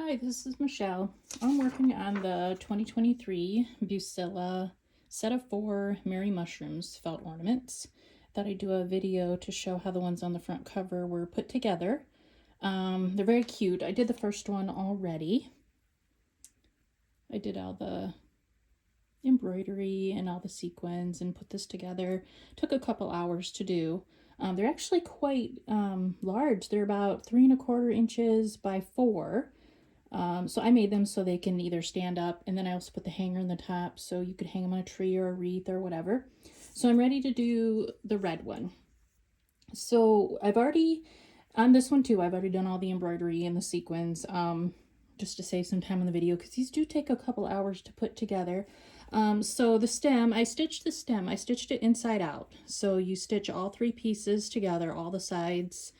Hi, this is Michelle. I'm working on the 2023 Bucilla set of 4 Merry Mushrooms felt ornaments. Thought I'd do a video to show how the ones on the front cover were put together. They're very cute. I did the first one already. I did all the embroidery and all the sequins and put this together. Took a couple hours to do. They're actually quite large. They're about 3¼ inches by 4. So I made them so they can either stand up, and then I also put the hanger in the top so you could hang them on a tree or a wreath or whatever. So I'm ready to do the red one. So on this one too, I've already done all the embroidery and the sequins, just to save some time on the video, because these do take a couple hours to put together. So the stem, I stitched it inside out. So you stitch all 3 pieces together, all the sides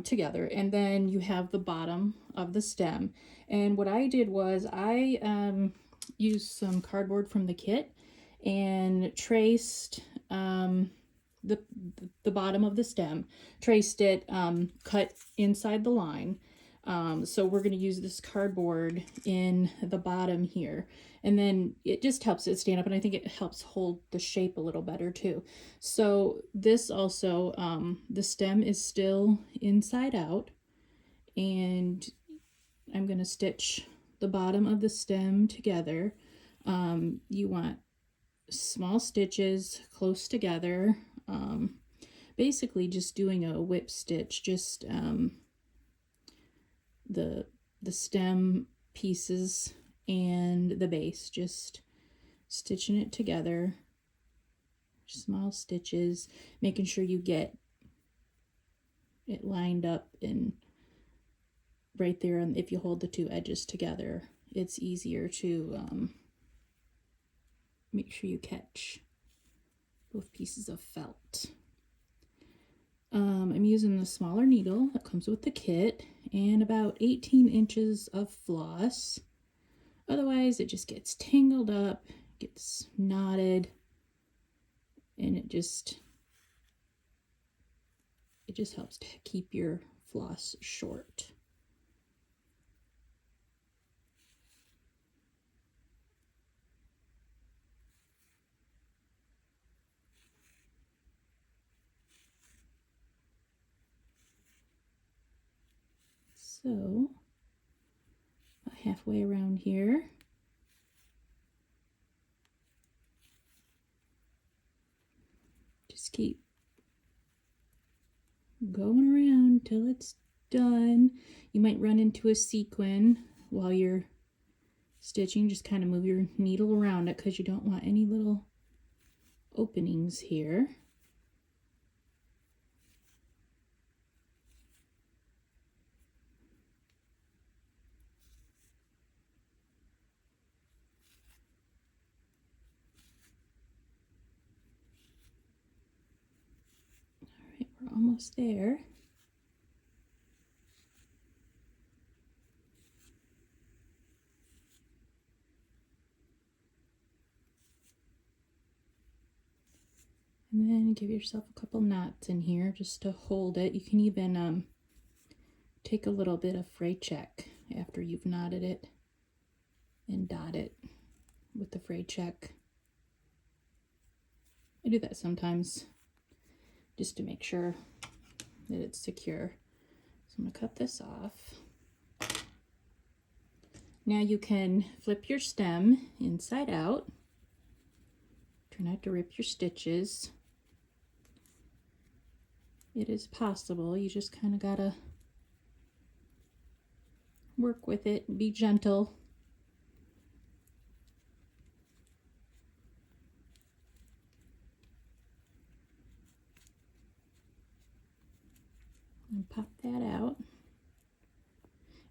together, and then you have the bottom of the stem. And what I did was I used some cardboard from the kit and traced the bottom of the stem, traced it, cut inside the line. So we're going to use this cardboard in the bottom here, and then it just helps it stand up, and I think it helps hold the shape a little better too. So this also, the stem is still inside out, and I'm going to stitch the bottom of the stem together. You want small stitches close together, basically just doing a whip stitch, just the stem pieces and the base, just stitching it together, small stitches, making sure you get it lined up and right there. And if you hold the 2 edges together, it's easier to make sure you catch both pieces of felt. I'm using the smaller needle that comes with the kit and about 18 inches of floss. Otherwise, it just gets tangled up, gets knotted, and it just helps to keep your floss short. So, about halfway around here. Just keep going around till it's done. You might run into a sequin while you're stitching. Just kind of move your needle around it because you don't want any little openings here. We're almost there. And then give yourself a couple knots in here just to hold it. You can even take a little bit of fray check after you've knotted it and dot it with the fray check. I do that sometimes just to make sure that it's secure. So I'm going to cut this off. Now you can flip your stem inside out. Try not to rip your stitches. It is possible. You just kind of gotta work with it and be gentle. And pop that out.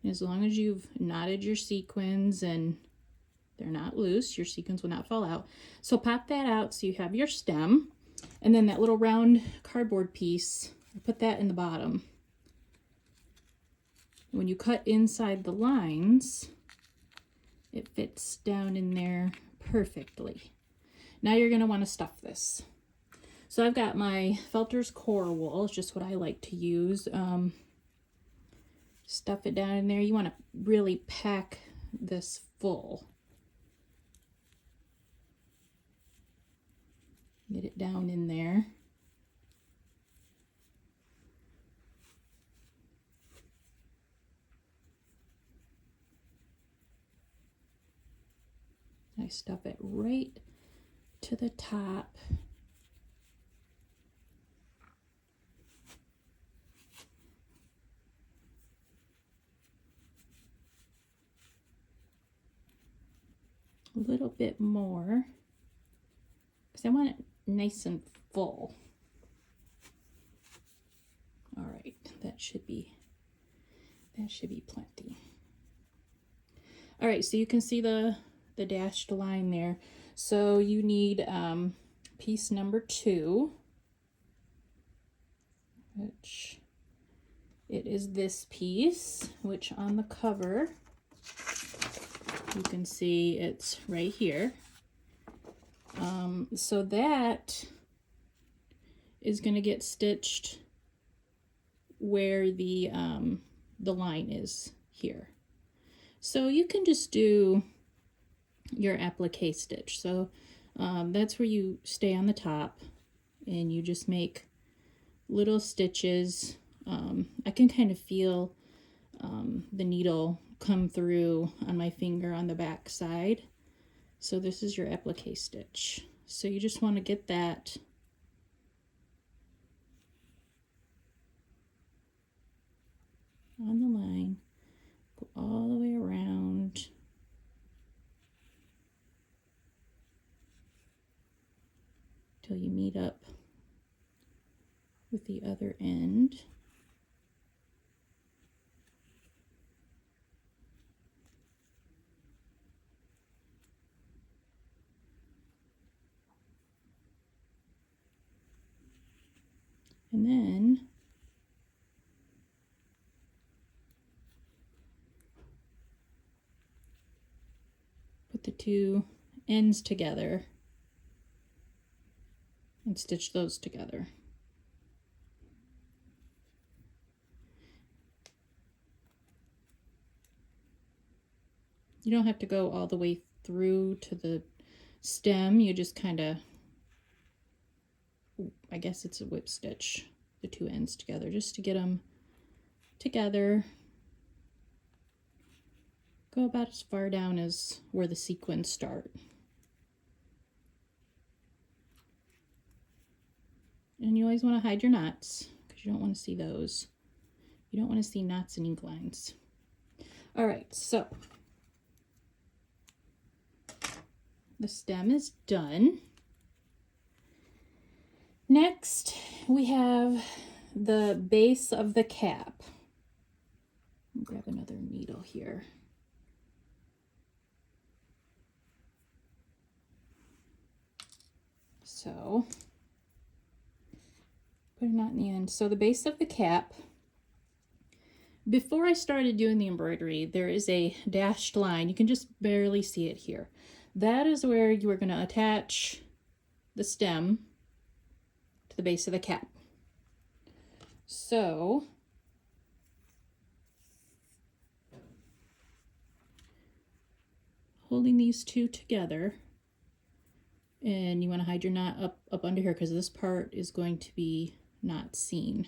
And as long as you've knotted your sequins and they're not loose, your sequins will not fall out. So pop that out so you have your stem. And then that little round cardboard piece, put that in the bottom. When you cut inside the lines, it fits down in there perfectly. Now you're going to want to stuff this. So I've got my Felter's Core wool, it's just what I like to use. stuff it down in there. You want to really pack this full. Get it down in there. I stuff it right to the top. A little bit more because I want it nice and full. All right, that should be plenty. All right, so you can see the dashed line there. So you need piece number 2, which it is this piece, which on the cover you can see it's right here. So that is going to get stitched where the line is here. So you can just do your applique stitch. So that's where you stay on the top and you just make little stitches. I can kind of feel the needle come through on my finger on the back side. So this is your applique stitch. So you just want to get that on the line, go all the way around. Till you meet up with the other end. And then put the two ends together and stitch those together. You don't have to go all the way through to the stem. You just kind of, I guess it's a whip stitch, the two ends together, just to get them together. Go about as far down as where the sequins start. And you always want to hide your knots because you don't want to see those. You don't want to see knots and ink lines. All right, so the stem is done. Next, we have the base of the cap. I'll grab another needle here. So, put a knot in the end. So the base of the cap, before I started doing the embroidery, there is a dashed line. You can just barely see it here. That is where you are going to attach the stem to the base of the cap. So holding these two together, and you want to hide your knot up under here because this part is going to be not seen.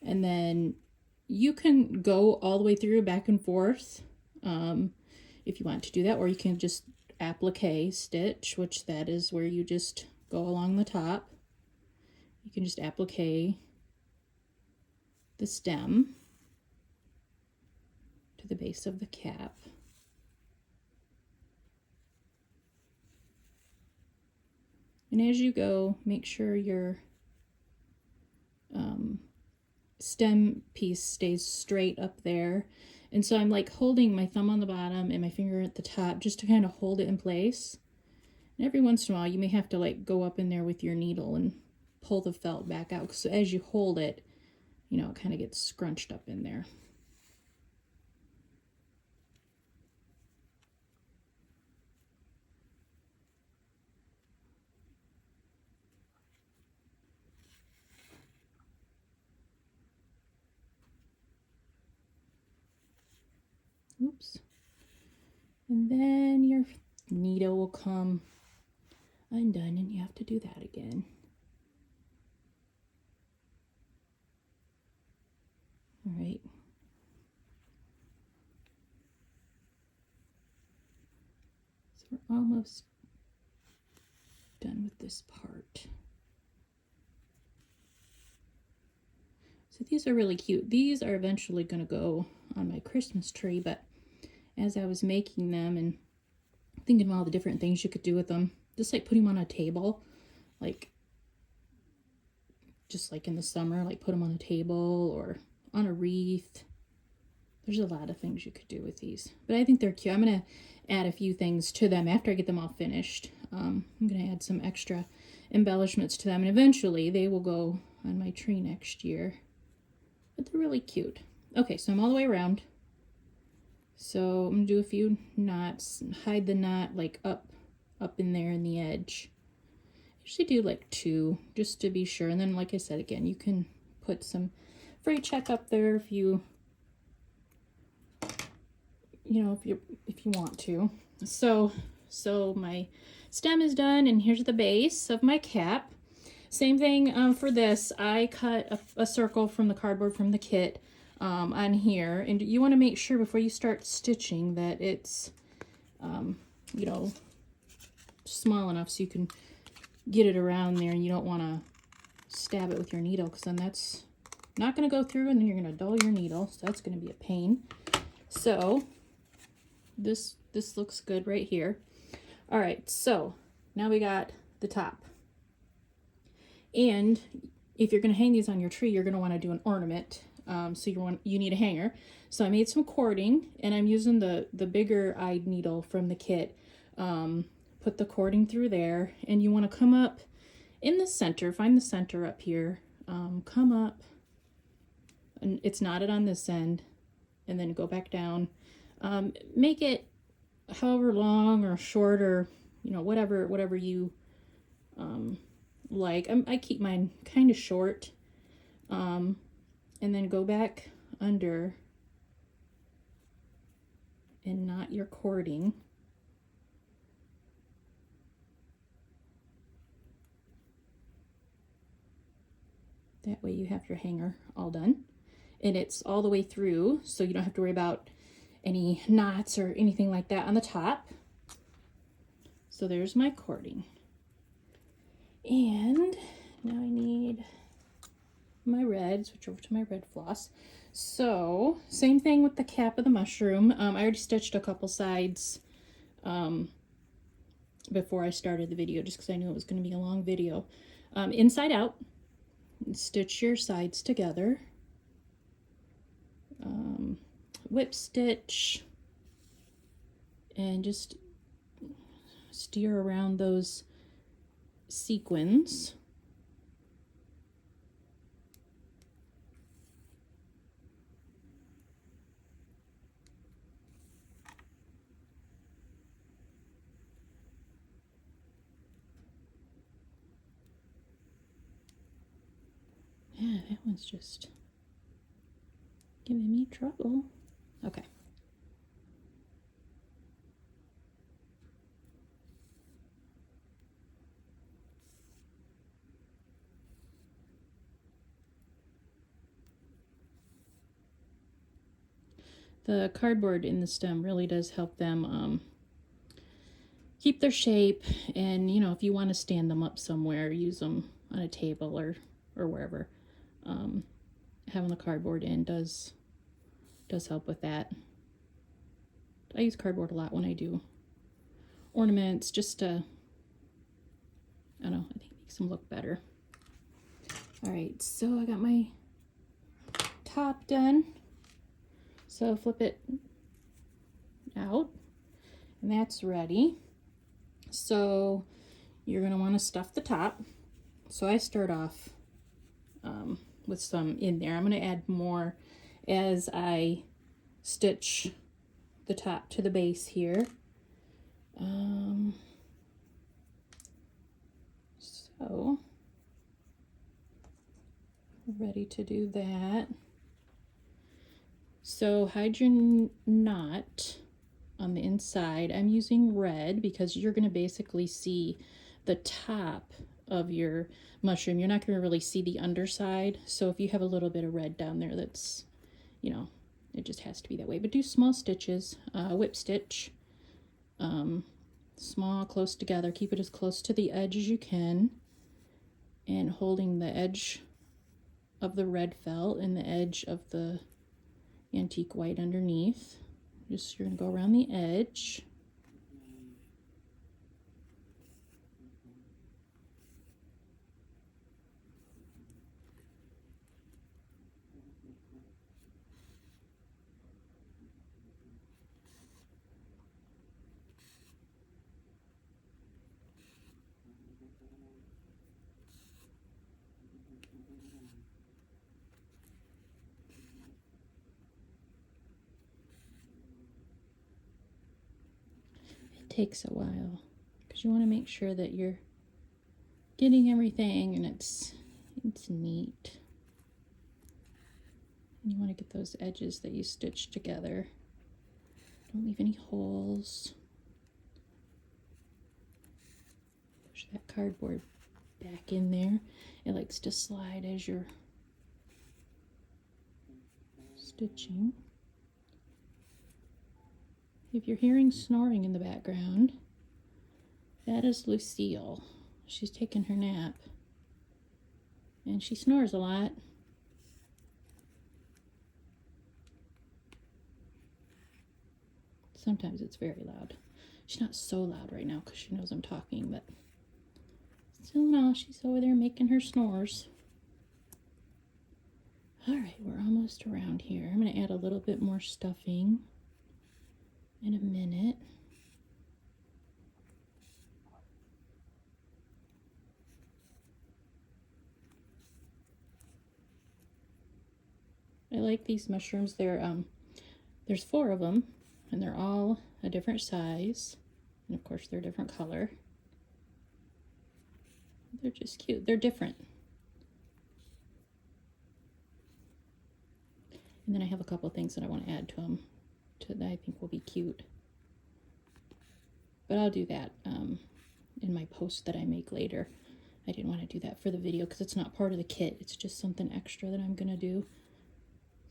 And then you can go all the way through back and forth if you want to do that, or you can just applique stitch, which that is where you just go along the top. You can just applique the stem to the base of the cap. And as you go, make sure your stem piece stays straight up there. And so I'm like holding my thumb on the bottom and my finger at the top just to kind of hold it in place. And every once in a while you may have to like go up in there with your needle and pull the felt back out. So as you hold it, you know, it kind of gets scrunched up in there. Oops. And then your needle will come undone and you have to do that again. All right. So we're almost done with this part. So these are really cute. These are eventually going to go on my Christmas tree, but as I was making them and thinking of all the different things you could do with them, just like putting them on a table, like just like in the summer, like put them on a table or on a wreath. There's a lot of things you could do with these, but I think they're cute. I'm going to add a few things to them after I get them all finished. I'm going to add some extra embellishments to them, and eventually they will go on my tree next year. But they're really cute. Okay, so I'm all the way around. So I'm going to do a few knots, hide the knot like up in there in the edge. I usually do like 2 just to be sure. And then, like I said, again, you can put some fray check up there if you want to. So my stem is done, and here's the base of my cap. Same thing for this. I cut a circle from the cardboard from the kit on here, and you want to make sure before you start stitching that it's small enough so you can get it around there, and you don't want to stab it with your needle, because then that's not going to go through, and then you're going to dull your needle, so that's going to be a pain. So this looks good right here. All right, so now we got the top, and if you're going to hang these on your tree, you're going to want to do an ornament. So you need a hanger. So I made some cording, and I'm using the bigger eyed needle from the kit. Put the cording through there, and you want to come up in the center, find the center up here, come up, and it's knotted on this end, and then go back down. Make it however long or short, or whatever you like. I keep mine kind of short, and then go back under and knot your cording. That way you have your hanger all done, and it's all the way through, so you don't have to worry about any knots or anything like that on the top. So there's my cording, and now I need my red. Switch over to my red floss. So same thing with the cap of the mushroom. I already stitched a couple sides before I started the video, just because I knew it was going to be a long video. Inside out, stitch your sides together, whip stitch, and just steer around those sequins. Yeah, that one's just giving me trouble. Okay. The cardboard in the stem really does help them keep their shape, and if you want to stand them up somewhere, use them on a table or wherever. Having the cardboard in does help with that. I use cardboard a lot when I do ornaments, just to, I don't know, I think it makes them look better. All right, so I got my top done. So flip it out, and that's ready. So you're going to want to stuff the top. So I start off with some in there. I'm going to add more as I stitch the top to the base here. So ready to do that. So hide your knot on the inside. I'm using red because you're going to basically see the top of your mushroom. You're not going to really see the underside. So if you have a little bit of red down there, that's, you know, it just has to be that way. But do small stitches, whip stitch, small, close together. Keep it as close to the edge as you can, and holding the edge of the red felt and the edge of the antique white underneath. Just, you're going to go around the edge. It takes a while because you want to make sure that you're getting everything and it's neat. And you want to get those edges that you stitched together. Don't leave any holes. Push that cardboard back in there. It likes to slide as you're stitching. If you're hearing snoring in the background, that is Lucille. She's taking her nap. And she snores a lot. Sometimes it's very loud. She's not so loud right now because she knows I'm talking, but still no, she's over there making her snores. All right, we're almost around here. I'm going to add a little bit more stuffing in a minute. I like these mushrooms. There's 4 of them, and they're all a different size, and of course they're a different color. They're just cute. They're different. And then I have a couple things that I want to add to them that I think will be cute. But I'll do that in my post that I make later. I didn't want to do that for the video because it's not part of the kit. It's just something extra that I'm going to do.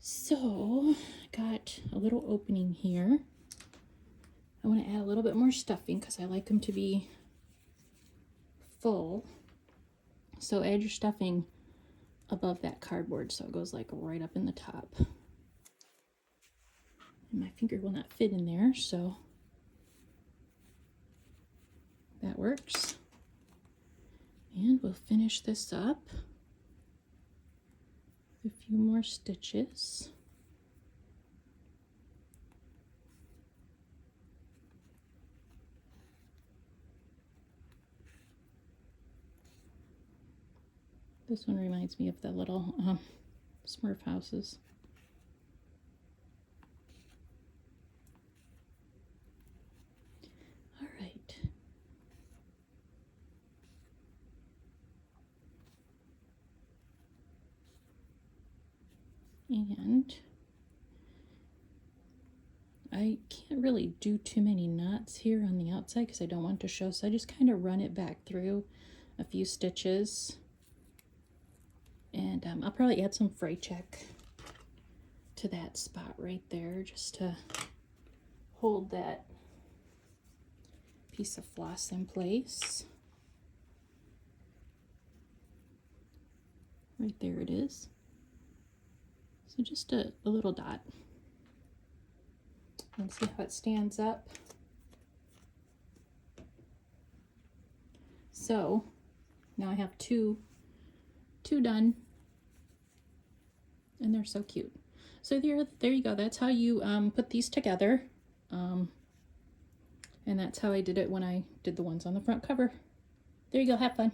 So I got a little opening here. I want to add a little bit more stuffing because I like them to be full. So add your stuffing above that cardboard so it goes like right up in the top. And my finger will not fit in there, so that works. And we'll finish this up with a few more stitches. This one reminds me of the little Smurf houses. All right. And I can't really do too many knots here on the outside because I don't want to show, so I just kind of run it back through a few stitches. And I'll probably add some fray check to that spot right there just to hold that piece of floss in place. Right there it is. So just a little dot. And see how it stands up. So now I have two done, and they're so cute. So there you go. That's how you put these together, and that's how I did it when I did the ones on the front cover. There you go. Have fun.